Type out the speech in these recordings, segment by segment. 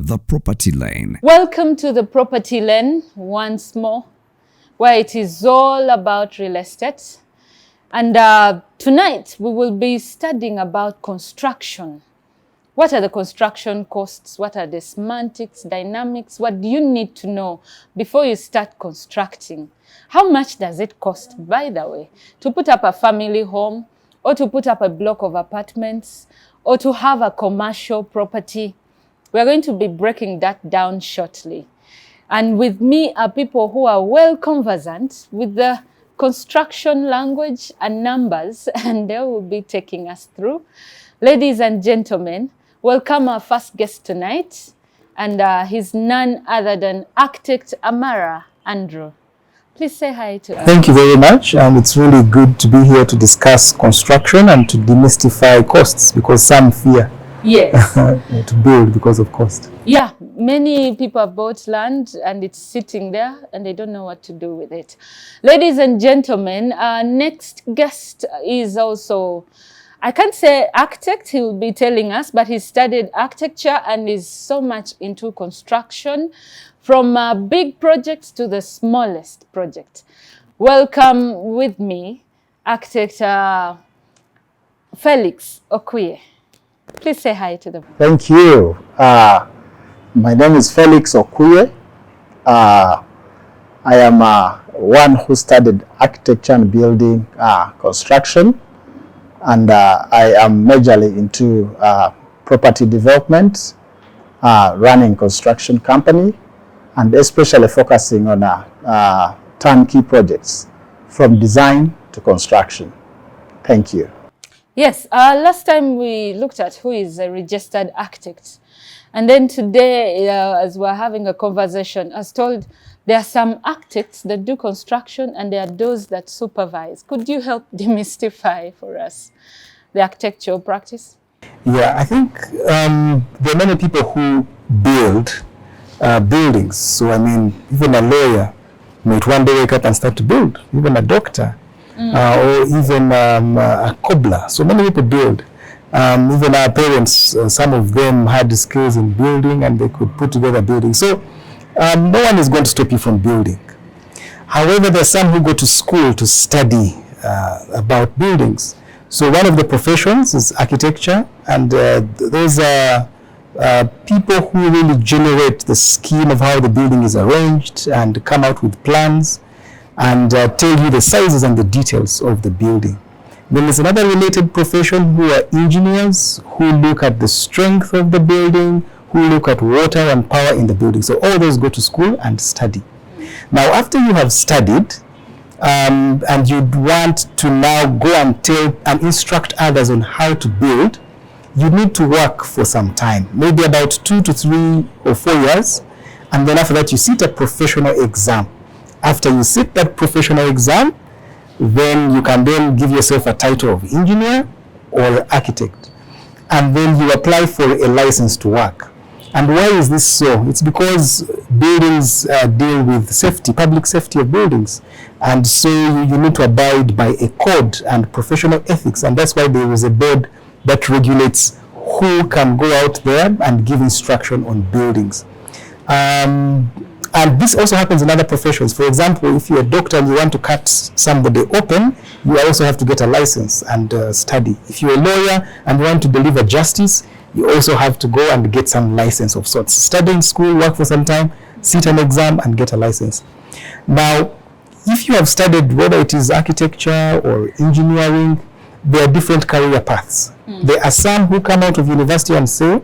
The Property Lane. Welcome to The Property Lane once more, where it is all about real estate. And tonight we will be studying about construction. What are the construction costs? What are the semantics, dynamics? What do you need to know before you start constructing? How much does it cost, by the way, to put up a family home, or to put up a block of apartments, or to have a commercial property? We're going to be breaking that down shortly. And with me are people who are well conversant with the construction language and numbers, and they will be taking us through. Ladies and gentlemen, welcome our first guest tonight, and he's none other than architect Amara Andrew. Please say hi to us. Thank you very much, and it's really good to be here to discuss construction and to demystify costs, because some fear Yes. to build because of cost. Yeah, many people have bought land and it's sitting there and they don't know what to do with it. Ladies and gentlemen, our next guest is also, I can't say architect, he will be telling us, but he studied architecture and is so much into construction, from big projects to the smallest project. Welcome with me, architect Felix Okuye. Please say hi to them. Thank you. My name is Felix Okuye. I am one who studied architecture and building construction, and I am majorly into property development, running construction company, and especially focusing on turnkey projects from design to construction. Thank you. Yes, last time we looked at who is a registered architect. And then today, as we're having a conversation, I was told there are some architects that do construction and there are those that supervise. Could you help demystify for us the architectural practice? Yeah, I think there are many people who build buildings. So, I mean, even a lawyer might one day wake up and start to build, even a doctor. Or even a cobbler. So many people build. Even our parents, some of them had skills in building and they could put together buildings. So no one is going to stop you from building. However, there are some who go to school to study about buildings. So one of the professions is architecture, and those are people who really generate the scheme of how the building is arranged and come out with plans and tell you the sizes and the details of the building. Then there's another related profession who are engineers, who look at the strength of the building, who look at water and power in the building. So all those go to school and study. Now, after you have studied, and you'd want to now go and tell and instruct others on how to build, you need to work for some time, maybe about 2 to 3 or 4 years. And then after that, you sit a professional exam. After you sit that professional exam, then you can then give yourself a title of engineer or architect. And then you apply for a license to work. And why is this so? It's because buildings deal with safety, public safety of buildings. And so you need to abide by a code and professional ethics. And that's why there is a board that regulates who can go out there and give instruction on buildings. And this also happens in other professions. For example, if you're a doctor and you want to cut somebody open, you also have to get a license and study. If you're a lawyer and you want to deliver justice, you also have to go and get some license of sorts. Study in school, work for some time, sit an exam and get a license. Now, if you have studied, whether it is architecture or engineering, there are different career paths. There are some who come out of university and say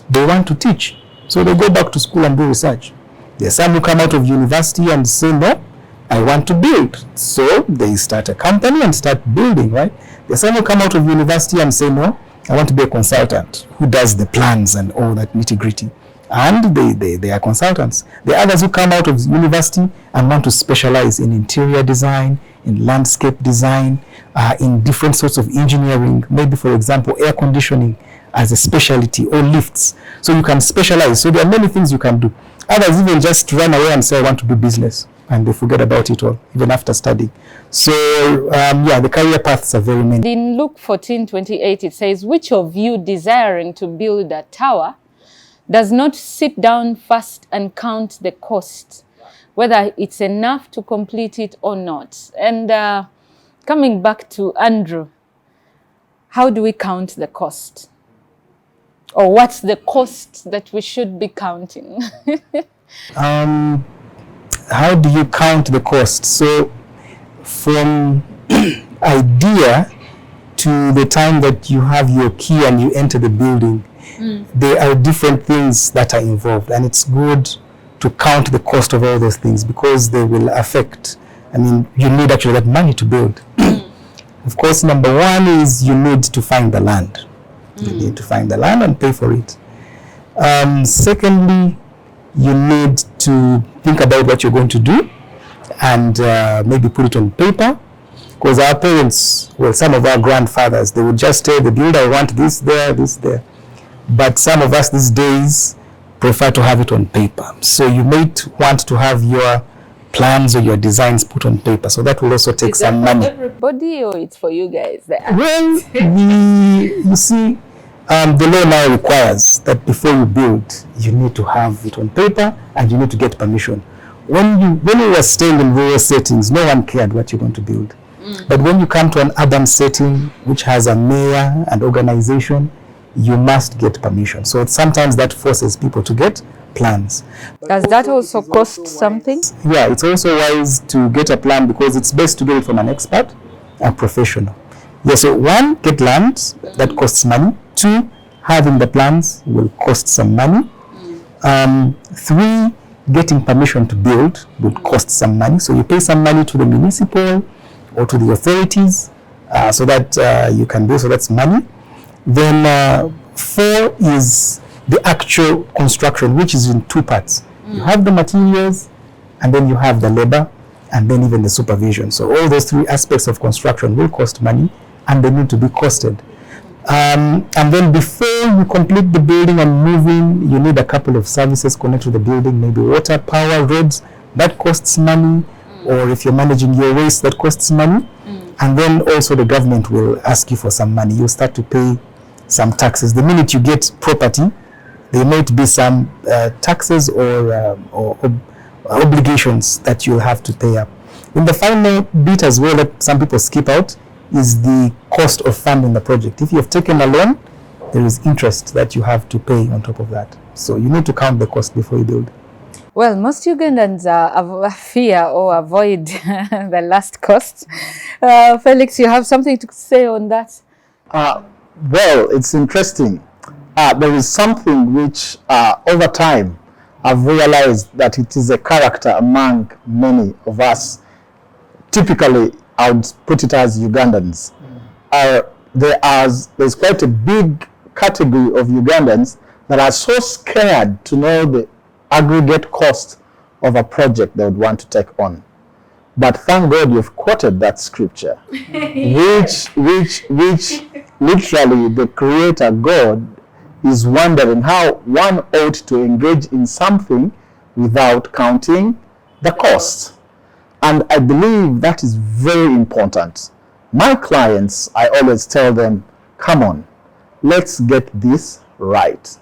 they want to teach. So they go back to school and do research. There are some who come out of university and say, no, I want to build. So they start a company and start building, right? There are some who come out of university and say, no, I want to be a consultant who does the plans and all that nitty-gritty. And they are consultants. There are others who come out of university and want to specialize in interior design, in landscape design, in different sorts of engineering, maybe, for example, air conditioning as a specialty, or lifts. So you can specialize. So there are many things you can do. Others even just run away and say, I want to do business, and they forget about it all, even after studying. So, yeah, the career paths are very many. In Luke 14:28, it says, which of you desiring to build a tower does not sit down first and count the cost, whether it's enough to complete it or not. And coming back to Andrew, how do we count the cost? Or what's the cost that we should be counting? How do you count the cost? So from idea to the time that you have your key and you enter the building, there are different things that are involved, and it's good to count the cost of all those things because they will affect. I mean, you need actually that money to build. Of course, number one is you need to find the land. You need to find the land and pay for it. Secondly, you need to think about what you're going to do and maybe put it on paper. Because our parents, well, some of our grandfathers, they would just tell the builder, I want this there, this there. But some of us these days prefer to have it on paper. So you might want to have your plans or your designs put on paper. So that will also take some money. Everybody, or it's for you guys? Well, you see, the law now requires that before you build, you need to have it on paper and you need to get permission. When you were staying in rural settings, no one cared what you're going to build. But when you come to an urban setting, which has a mayor and organization, you must get permission. So sometimes that forces people to get plans. Does that also cost something? Yeah, it's also wise to get a plan because it's best to get it from an expert, a professional. Yeah, so one, get land, that costs money. Two, having the plans will cost some money. Three, getting permission to build will cost some money. So you pay some money to the municipal or to the authorities so that you can do, so that's money. Then four is the actual construction, which is in two parts. You have the materials, and then you have the labor, and then even the supervision. So all those three aspects of construction will cost money, and they need to be costed. And then before you complete the building and move in, you need a couple of services connected to the building, maybe water, power, roads, that costs money. Or if you're managing your waste, that costs money. And then also the government will ask you for some money. You start to pay some taxes. The minute you get property, there might be some taxes or obligations that you'll have to pay up. In the final bit as well that some people skip out is the cost of funding the project. If you have taken a loan, there is interest that you have to pay on top of that. So you need to count the cost before you build. Well, most Ugandans fear or avoid the last cost. Felix, you have something to say on that? Well, it's interesting. There is something which over time I've realized that it is a character among many of us. Typically, I would put it as Ugandans. There's quite a big category of Ugandans that are so scared to know the aggregate cost of a project they would want to take on. But thank God you've quoted that scripture, which literally the Creator God is wondering how one ought to engage in something without counting the cost. And I believe that is very important. My clients, I always tell them, come on, let's get this right.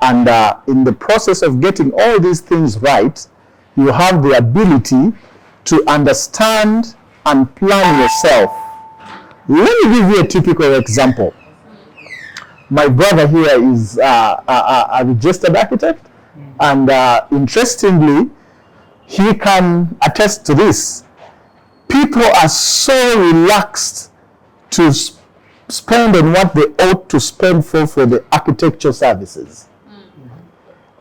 And in the process of getting all these things right, you have the ability to understand and plan yourself. Let me give you a typical example. My brother here is a registered architect, and interestingly, he can attest to this. People are so relaxed to spend on what they ought to spend for the architectural services.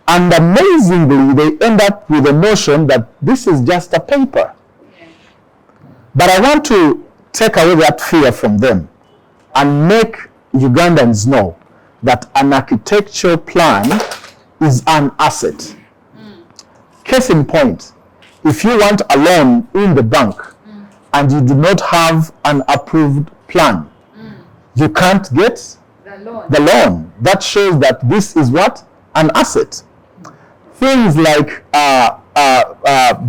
And amazingly, they end up with a notion that this is just a paper. But I want to take away that fear from them and make Ugandans know that an architectural plan is an asset. Case in point, if you want a loan in the bank and you do not have an approved plan, you can't get the loan. That shows that this is what? An asset. Things like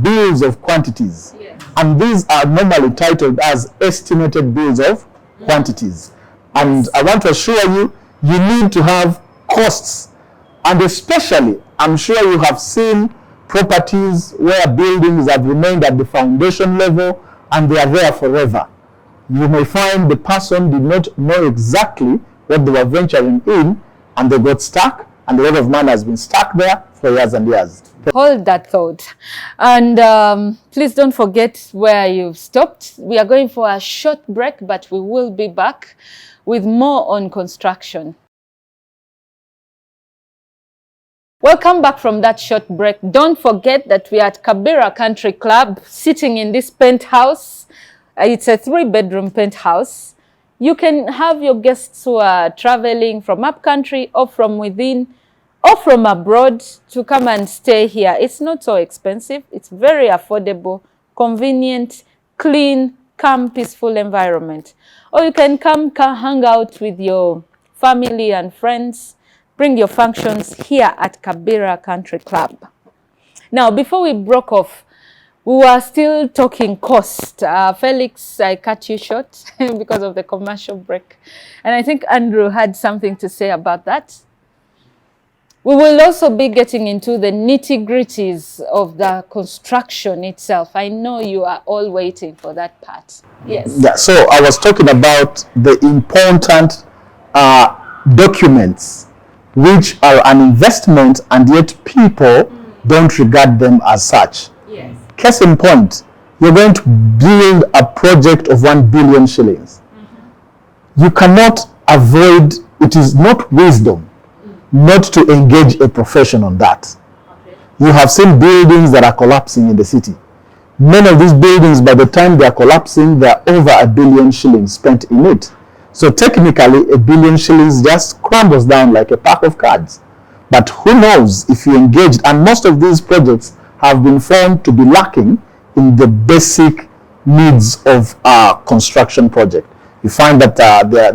bills of quantities. Yes. And these are normally titled as estimated bills of quantities. And I want to assure you, you need to have costs And especially, I'm sure you have seen properties where buildings have remained at the foundation level and they are there forever. You may find the person did not know exactly what they were venturing in, and they got stuck, and a lot of money has been stuck there for years and years. Hold that thought. And please don't forget where you've stopped. We are going for a short break, but we will be back with more on construction. Welcome back from that short break. Don't forget that we are at Kibera Country Club, sitting in this penthouse. It's a 3-bedroom penthouse. You can have your guests who are traveling from upcountry or from within or from abroad to come and stay here. It's not so expensive. It's very affordable, convenient, clean, calm, peaceful environment. Or you can come hang out with your family and friends. Bring your functions here at Kibera Country Club. Now, before we broke off, we were still talking cost. Felix, I cut you short because of the commercial break. And I think Andrew had something to say about that. We will also be getting into the nitty-gritties of the construction itself. I know you are all waiting for that part. Yes. Yeah, so I was talking about the important documents which are an investment, and yet people don't regard them as such. Yes. Case in point, you're going to build a project of 1 billion shillings. You cannot avoid, it is not wisdom not to engage a profession on that. Okay. You have seen buildings that are collapsing in the city. Many of these buildings, by the time they are collapsing, they are over 1 billion shillings spent in it. So technically, 1 billion shillings just crumbles down like a pack of cards. But who knows if you engaged, and most of these projects have been found to be lacking in the basic needs of a construction project. You find that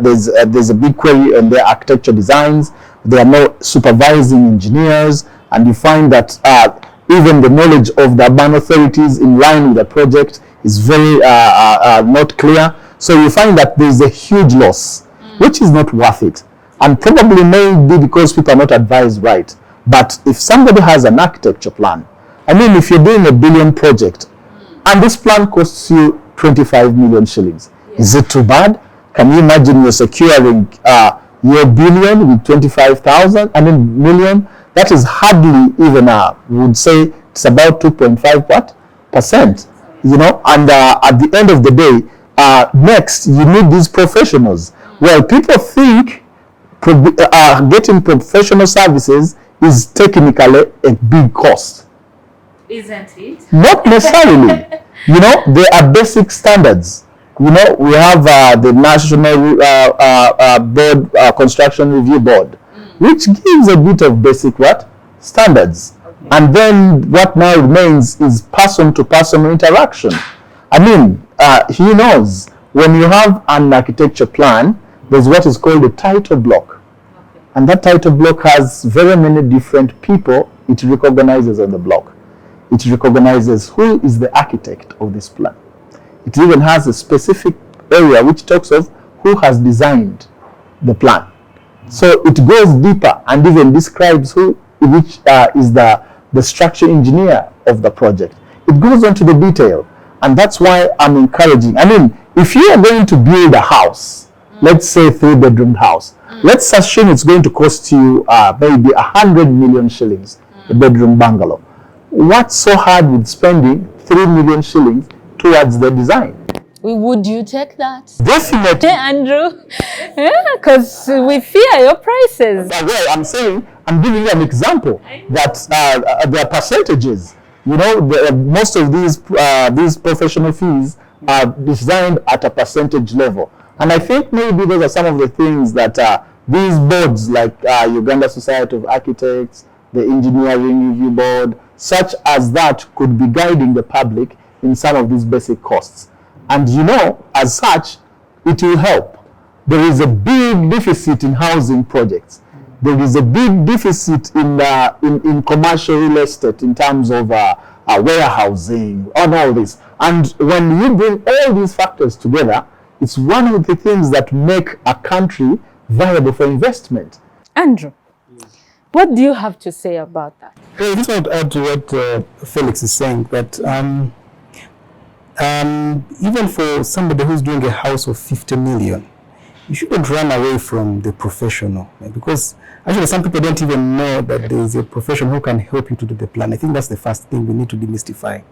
there's a big query on their architecture designs. There are no supervising engineers, and you find that even the knowledge of the urban authorities in line with the project is very not clear. So you find that there's a huge loss, which is not worth it. And probably may be because people are not advised right. But if somebody has an architecture plan, I mean, if you're doing a 1 billion project, and this plan costs you 25 million shillings, is it too bad? Can you imagine you're securing your 1 billion with 25,000 and then million? That is hardly even we would say it's about 2.5%, you know. And at the end of the day, next you need these professionals. Well, people think getting professional services is technically a big cost. Isn't it? Not necessarily. You know, there are basic standards. You know, we have the National Board, Construction Review Board, which gives a bit of basic standards. Okay. And then what now remains is person-to-person interaction. I mean, he knows when you have an architecture plan, there's what is called a title block. Okay. And that title block has very many different people it recognizes on the block. It recognizes who is the architect of this plan. It even has a specific area which talks of who has designed the plan. So it goes deeper and even describes which is the structure engineer of the project. It goes on to the detail, and that's why I'm encouraging. I mean, if you are going to build a house, let's say 3-bedroom house, let's assume it's going to cost you maybe 100 million shillings, a bedroom bungalow. What's so hard with spending 3 million shillings towards the design? Would you take that? Definitely. Andrew? Because we fear your prices. Well, I'm saying, I'm giving you an example that there are percentages. You know, most of these professional fees are designed at a percentage level. And I think maybe those are some of the things that these boards like Uganda Society of Architects, the Engineering Review Board, such as that could be guiding the public in some of these basic costs. And you know, as such, it will help. There is a big deficit in housing projects. There is a big deficit in commercial real estate in terms of warehousing and all this. And when you bring all these factors together, it's one of the things that make a country viable for investment. Andrew, What do you have to say about that? I just want to add to what Felix is saying, that even for somebody who's doing a house of 50 million, you shouldn't run away from the professional, because actually some people don't even know that there is a professional who can help you to do the plan. I think that's the first thing we need to demystify.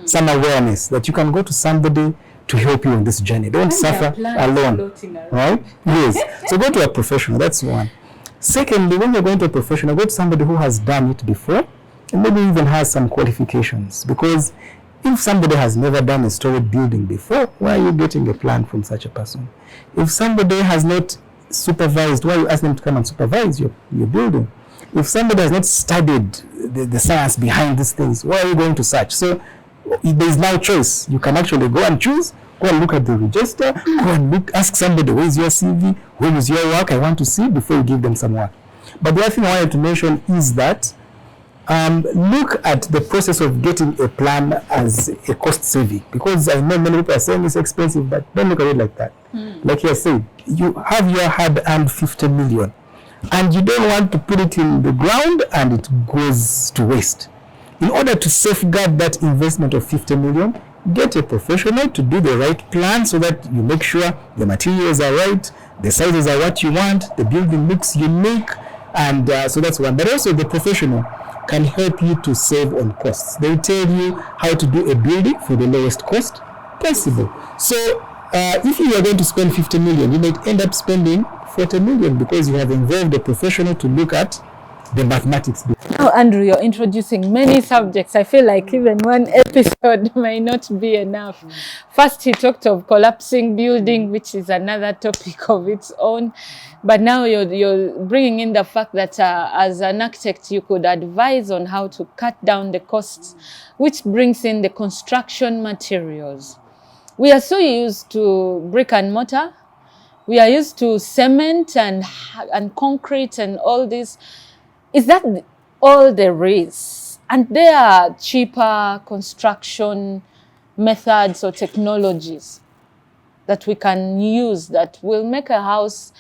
Some awareness that you can go to somebody to help you on this journey. Don't suffer alone, right? Yes. So go to a professional. That's one. Secondly, when you're going to a professional, go to somebody who has done it before and maybe even has some qualifications. Because if somebody has never done a storage building before, why are you getting a plan from such a person? If somebody has not supervised, why are you asking them to come and supervise your building? If somebody has not studied the science behind these things, why are you going to search? So there is no choice. You can actually go and choose, go and look at the register, go and look, ask somebody, where is your CV, where is your work, I want to see, before you give them some work. But the other thing I wanted to mention is that look at the process of getting a plan as a cost saving, because I know many people are saying it's expensive, but don't look at it like that. Like you said, you have your hard-earned 50 million and you don't want to put it in the ground and it goes to waste. In order to safeguard that investment of 50 million, get a professional to do the right plan so that you make sure the materials are right, the sizes are what you want, the building looks unique, and so that's one. But also the professional can help you to save on costs. They tell you how to do a building for the lowest cost possible. So if you are going to spend 50 million, you might end up spending 40 million because you have involved a professional to look at the mathematics. Now, Andrew, you're introducing many subjects. I feel like even one episode may not be enough. First, he talked of collapsing building, which is another topic of its own. But now you're bringing in the fact that as an architect, you could advise on how to cut down the costs, which brings in the construction materials. We are so used to brick and mortar. We are used to cement and concrete and all this. Is that all there is? And there are cheaper construction methods or technologies that we can use that will make a house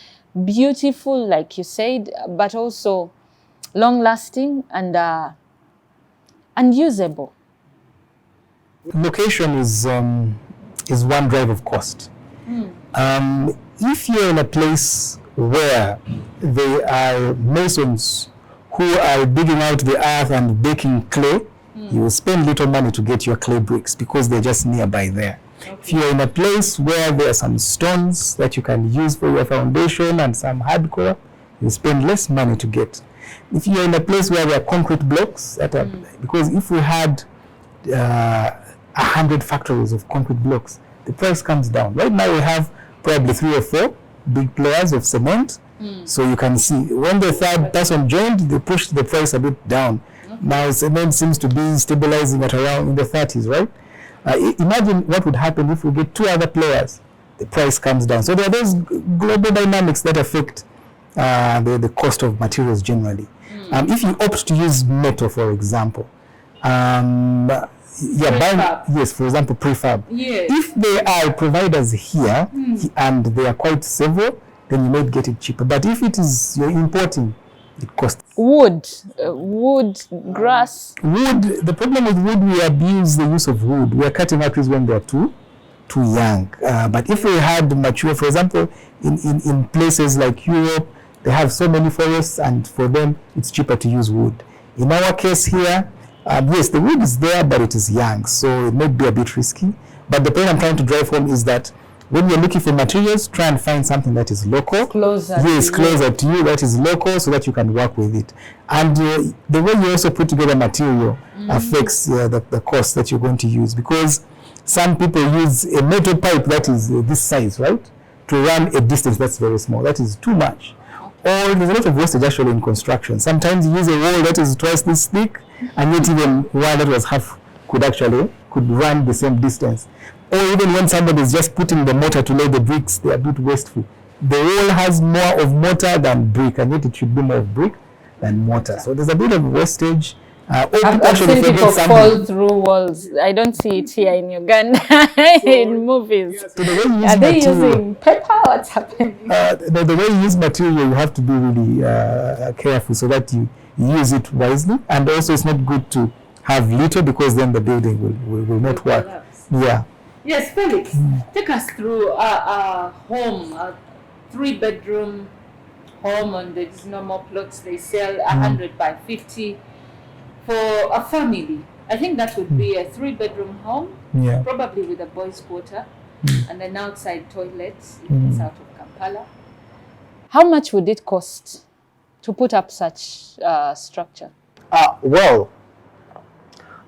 beautiful, like you said, but also long-lasting and usable. Location is one drive of cost. If you're in a place where there are masons who are digging out the earth and baking clay, you will spend little money to get your clay bricks because they're just nearby there. Okay. If you're in a place where there are some stones that you can use for your foundation and some hardcore, you spend less money to get. If you're in a place where there are concrete blocks, that are, because if we had 100 factories of concrete blocks, the price comes down. Right now we have probably 3 or 4 big players of cement. So you can see when the third person joined, they pushed the price a bit down. Now cement seems to be stabilizing at around in the 30s, right? Imagine what would happen if we get 2 other players. The price comes down. So there are those global dynamics that affect the cost of materials generally. If you opt to use metal, for example, yes, for example, prefab. Yes. If there are providers here and they are quite several, then you might get it cheaper. But if it is you're importing, it costs. Wood, grass. Wood, the problem with wood, we abuse the use of wood. We are cutting out trees when they are too young. But if we had mature, for example, in places like Europe, they have so many forests, and for them, it's cheaper to use wood. In our case here, yes, the wood is there, but it is young, so it may be a bit risky. But the point I'm trying to drive home is that when you're looking for materials, try and find something that is local. Closer to you, that is local, so that you can work with it. And the way you also put together material affects the cost that you're going to use, because some people use a metal pipe that is this size, right, to run a distance that's very small. That is too much. Or there's a lot of wastage actually in construction. Sometimes you use a wall that is twice this thick, and yet even one that was half could run the same distance. Or even when somebody is just putting the mortar to lay the bricks, they are a bit wasteful. The wall has more of mortar than brick, and yet it should be more of brick than mortar. So there's a bit of wastage. I've seen people fall through walls. I don't see it here in Uganda in movies. So the way you use material, using paper? What's happening? The way you use material, you have to be really careful so that you use it wisely. And also it's not good to have little, because then the building will not work. Collapse. Yeah. Yes, Felix, take us through a home, a 3-bedroom home on these normal plots they sell, 100 by 50 for a family. I think that would be a 3-bedroom home, Yeah. probably with a boys' quarter and an outside toilet if it's out of Kampala. How much would it cost to put up such structure? Well,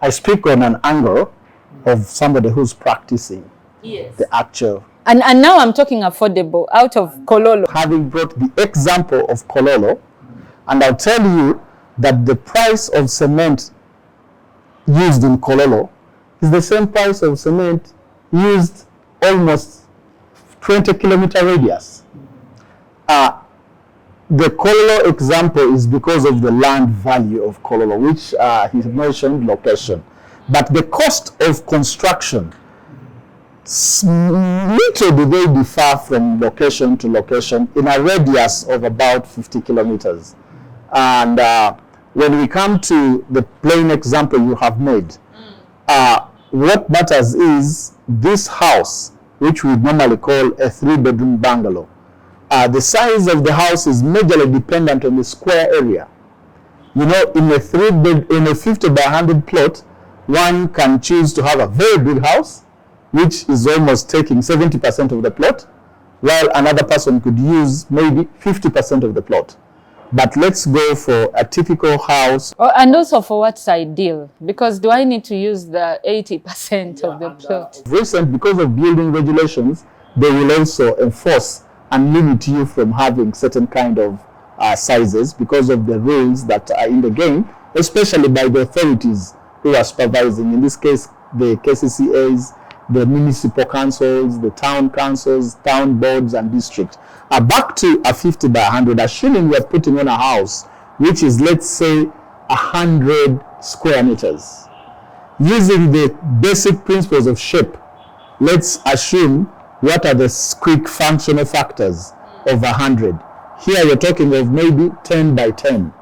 I speak on an angle of somebody who's practicing Yes. the actual. And now I'm talking affordable, out of Kololo. Having brought the example of Kololo, and I'll tell you that the price of cement used in Kololo is the same price of cement used almost 20-kilometer radius. The Kololo example is because of the land value of Kololo, which he mentioned location. But the cost of construction, little do they differ from location to location in a radius of about 50 kilometers. And when we come to the plain example you have made, what matters is this house, which we normally call a 3-bedroom bungalow. The size of the house is majorly dependent on the square area. You know, in a 50 by 100 plot, one can choose to have a very big house, which is almost taking 70% of the plot, while another person could use maybe 50% of the plot. But let's go for a typical house. Oh, and also for what's ideal, because do I need to use the 80% of the plot? Recent, because of building regulations, they will also enforce and limit you from having certain kind of sizes because of the rules that are in the game, especially by the authorities who are supervising. In this case, the KCCAs, the municipal councils, the town councils, town boards, and district. Back to a 50 by 100, assuming we are putting on a house which is, let's say, 100 square meters. Using the basic principles of shape, let's assume what are the quick functional factors of 100. Here you're talking of maybe 10 by 10.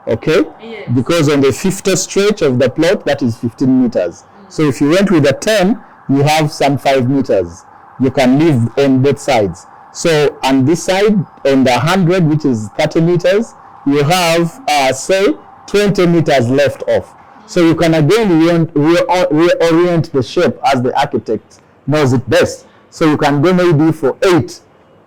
Okay? Yes. Because on the 50th stretch of the plot, that is 15 meters. So if you went with a 10, you have some 5 meters. You can live on both sides. So on this side, on the 100, which is 30 meters, you have, say, 20 meters left off. So you can again reorient the shape as the architect knows it best. So you can go maybe for 8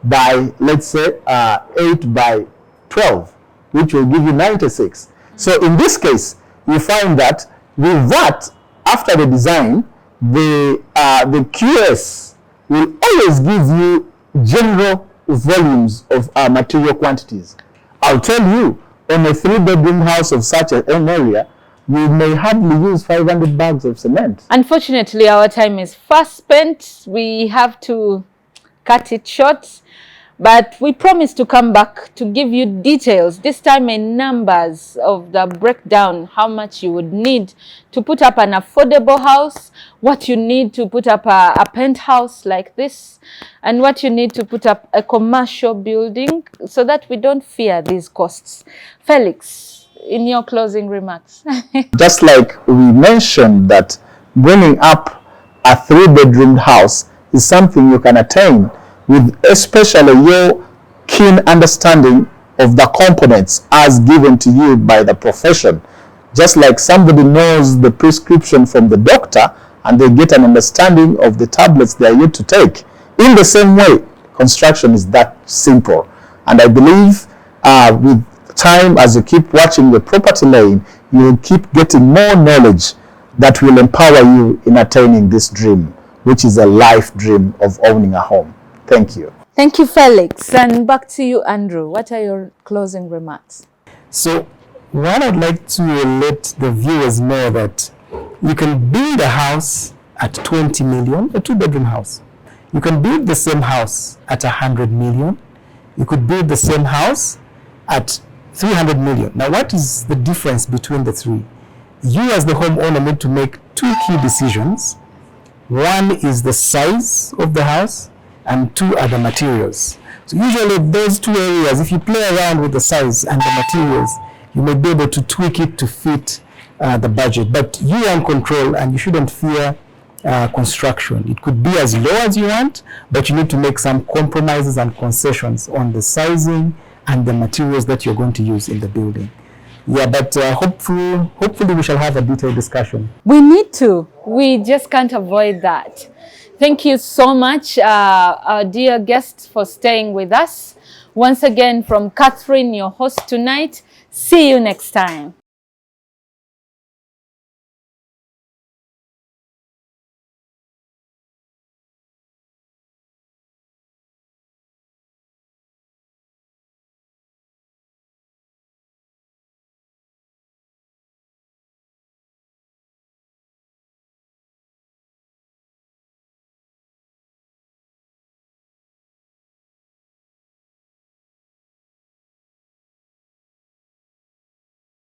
by, let's say, 8 by 12, which will give you 96. So in this case, you find that with that, after the design, the QS will always give you general volumes of material quantities. I'll tell you, on a 3-bedroom house of such an area, you may hardly use 500 bags of cement. Unfortunately, our time is fast spent. We have to cut it short. But we promise to come back to give you details, this time in numbers of the breakdown, how much you would need to put up an affordable house, what you need to put up a penthouse like this, and what you need to put up a commercial building so that we don't fear these costs. Felix, in your closing remarks. Just like we mentioned that bringing up a 3-bedroom house is something you can attain with especially your keen understanding of the components as given to you by the profession. Just like somebody knows the prescription from the doctor and they get an understanding of the tablets they are yet to take. In the same way, construction is that simple. And I believe with time, as you keep watching the Property Lane, you will keep getting more knowledge that will empower you in attaining this dream, which is a life dream of owning a home. Thank you. Thank you, Felix. And back to you, Andrew. What are your closing remarks? So what I'd like to let the viewers know that you can build a house at 20 million, a 2-bedroom house. You can build the same house at 100 million. You could build the same house at 300 million. Now, what is the difference between the three? You as the homeowner need to make 2 key decisions. One is the size of the house, and 2 are the materials. So usually those 2 areas, if you play around with the size and the materials, you may be able to tweak it to fit the budget. But you are in control, and you shouldn't fear construction. It could be as low as you want, but you need to make some compromises and concessions on the sizing and the materials that you're going to use in the building. Yeah, but hopefully we shall have a detailed discussion. We need to. We just can't avoid that. Thank you so much, our dear guests, for staying with us. Once again, from Catherine, your host tonight. See you next time.